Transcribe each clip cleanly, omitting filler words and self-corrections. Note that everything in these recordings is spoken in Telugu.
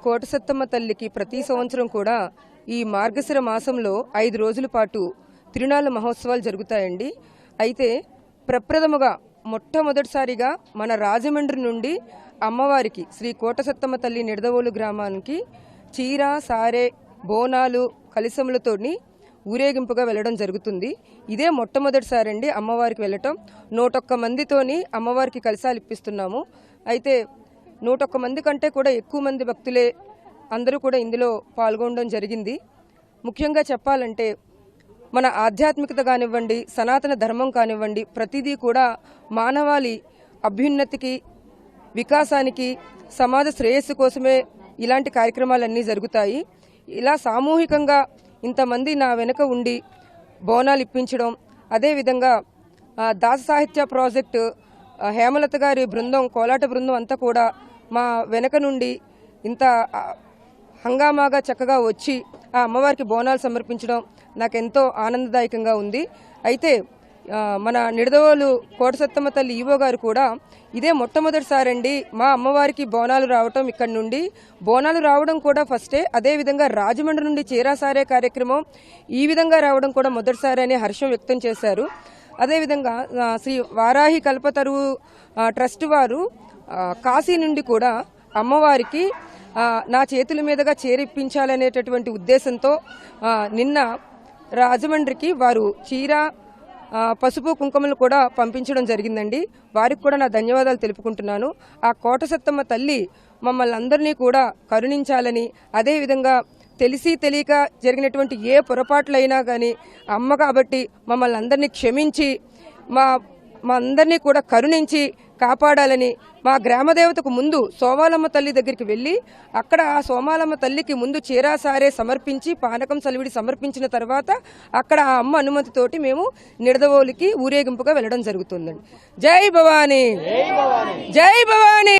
కోటసత్తమ్మ తల్లికి ప్రతి సంవత్సరం కూడా ఈ మార్గశిర మాసంలో 5 రోజుల పాటు తిరునాళ్ళ మహోత్సవాలు జరుగుతాయండి. అయితే ప్రప్రథముగా మొట్టమొదటిసారిగా మన రాజమండ్రి నుండి అమ్మవారికి శ్రీ కోటసత్తమ్మ తల్లి నిడదవోలు గ్రామానికి చీర సారే బోనాలు కలిసములతోని ఊరేగింపుగా వెళ్ళడం జరుగుతుంది. ఇదే మొట్టమొదటిసారి అండి అమ్మవారికి వెళ్ళటం. 101 మందితోని అమ్మవారికి కలశాలు ఇప్పిస్తున్నాము. అయితే 101 మంది కంటే కూడా ఎక్కువ మంది భక్తులే అందరూ కూడా ఇందులో పాల్గొనడం జరిగింది. ముఖ్యంగా చెప్పాలంటే మన ఆధ్యాత్మికత కానివ్వండి, సనాతన ధర్మం కానివ్వండి, ప్రతిదీ కూడా మానవాళి అభ్యున్నతికి, వికాసానికి, సమాజ శ్రేయస్సు కోసమే ఇలాంటి కార్యక్రమాలన్నీ జరుగుతాయి. ఇలా సామూహికంగా ఇంతమంది నా వెనుక ఉండి బోనాలు ఇప్పించడం, అదేవిధంగా దాస సాహిత్య ప్రాజెక్టు హేమలత గారి బృందం, కోలాట బృందం అంతా కూడా మా వెనక నుండి ఇంత హంగామాగా చక్కగా వచ్చి ఆ అమ్మవారికి బోనాలు సమర్పించడం నాకెంతో ఆనందదాయకంగా ఉంది. అయితే మన నిడదవోలు కోటసత్తమ్మ తల్లి ఈవో గారు కూడా ఇదే మొట్టమొదటిసారి అండి మా అమ్మవారికి బోనాలు రావటం. ఇక్కడ నుండి బోనాలు రావడం కూడా ఫస్టే. అదేవిధంగా రాజమండ్రి నుండి చీరాసారే కార్యక్రమం ఈ విధంగా రావడం కూడా మొదటిసారి అని హర్షం వ్యక్తం చేశారు. అదేవిధంగా శ్రీ వారాహి కల్పతరువు ట్రస్ట్ వారు కాశీ నుండి కూడా అమ్మవారికి నా చేతుల మీదుగా చేరిప్పించాలనేటటువంటి ఉద్దేశంతో నిన్న రాజమండ్రికి వారు చీర, పసుపు, కుంకుమలు కూడా పంపించడం జరిగిందండి. వారికి కూడా నా ధన్యవాదాలు తెలుపుకుంటున్నాను. ఆ కోటసత్తమ్మ తల్లి మమ్మల్ని అందరినీ కూడా కరుణించాలని, అదేవిధంగా తెలిసి తెలియక జరిగినటువంటి ఏ పొరపాట్లైనా కానీ అమ్మ కాబట్టి మమ్మల్ని అందరినీ క్షమించి మా అందరినీ కూడా కరుణించి కాపాడాలని, మా గ్రామదేవతకు ముందు సోమాలమ్మ తల్లి దగ్గరికి వెళ్ళి అక్కడ ఆ సోమాలమ్మ తల్లికి ముందు చీరాసారే సమర్పించి పానకం సలివిడి సమర్పించిన తర్వాత అక్కడ ఆ అమ్మ అనుమతితోటి మేము నిడదవోలుకి ఊరేగింపుగా వెళ్ళడం జరుగుతుందండి. జై భవానీ, జై భవానీ.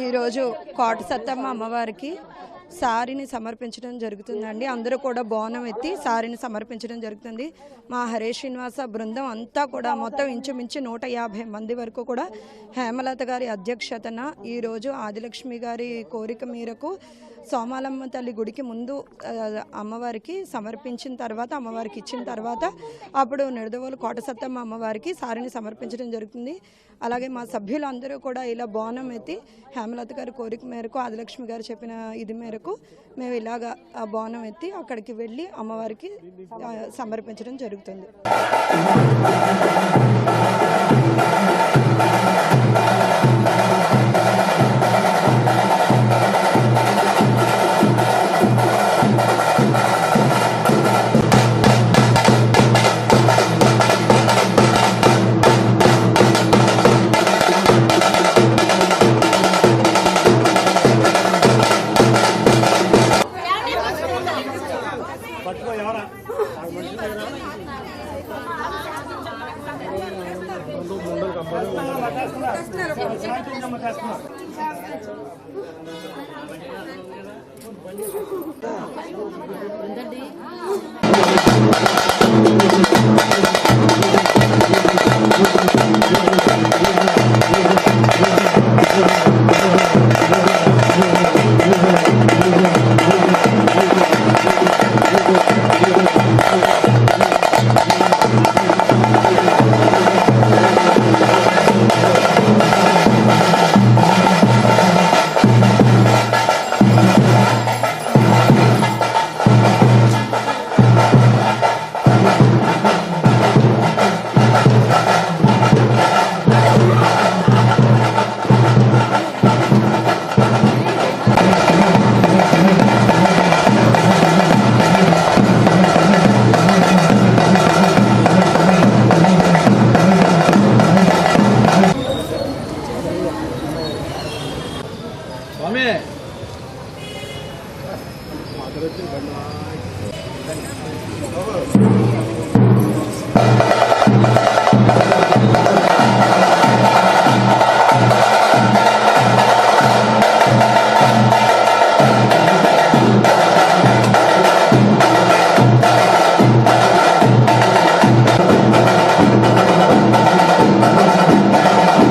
ఈరోజు కోటసత్తమ్మ అమ్మవారికి సారీని సమర్పించడం జరుగుతుందండి. అందరూ కూడా బోనం ఎత్తి సారీని సమర్పించడం జరుగుతుంది. మా హరేష్ శ్రీనివాస బృందం అంతా కూడా మొత్తం ఇంచుమించు 150 మంది వరకు కూడా హేమలత గారి అధ్యక్షతన ఈరోజు ఆదిలక్ష్మి గారి కోరిక మేరకు సోమాలమ్మ తల్లి గుడికి ముందు అమ్మవారికి సమర్పించిన తర్వాత, అమ్మవారికి ఇచ్చిన తర్వాత అప్పుడు నిడదవోలు కోట సత్తమ్మ అమ్మవారికి సారిని సమర్పించడం జరుగుతుంది. అలాగే మా సభ్యులందరూ కూడా ఇలా బోనం ఎత్తి హేమలత గారి కోరిక మేరకు, ఆదిలక్ష్మి గారు చెప్పిన ఇది మేరకు మేము ఇలాగా ఆ బోనం ఎత్తి అక్కడికి వెళ్ళి అమ్మవారికి సమర్పించడం జరుగుతుంది. ఉందండి.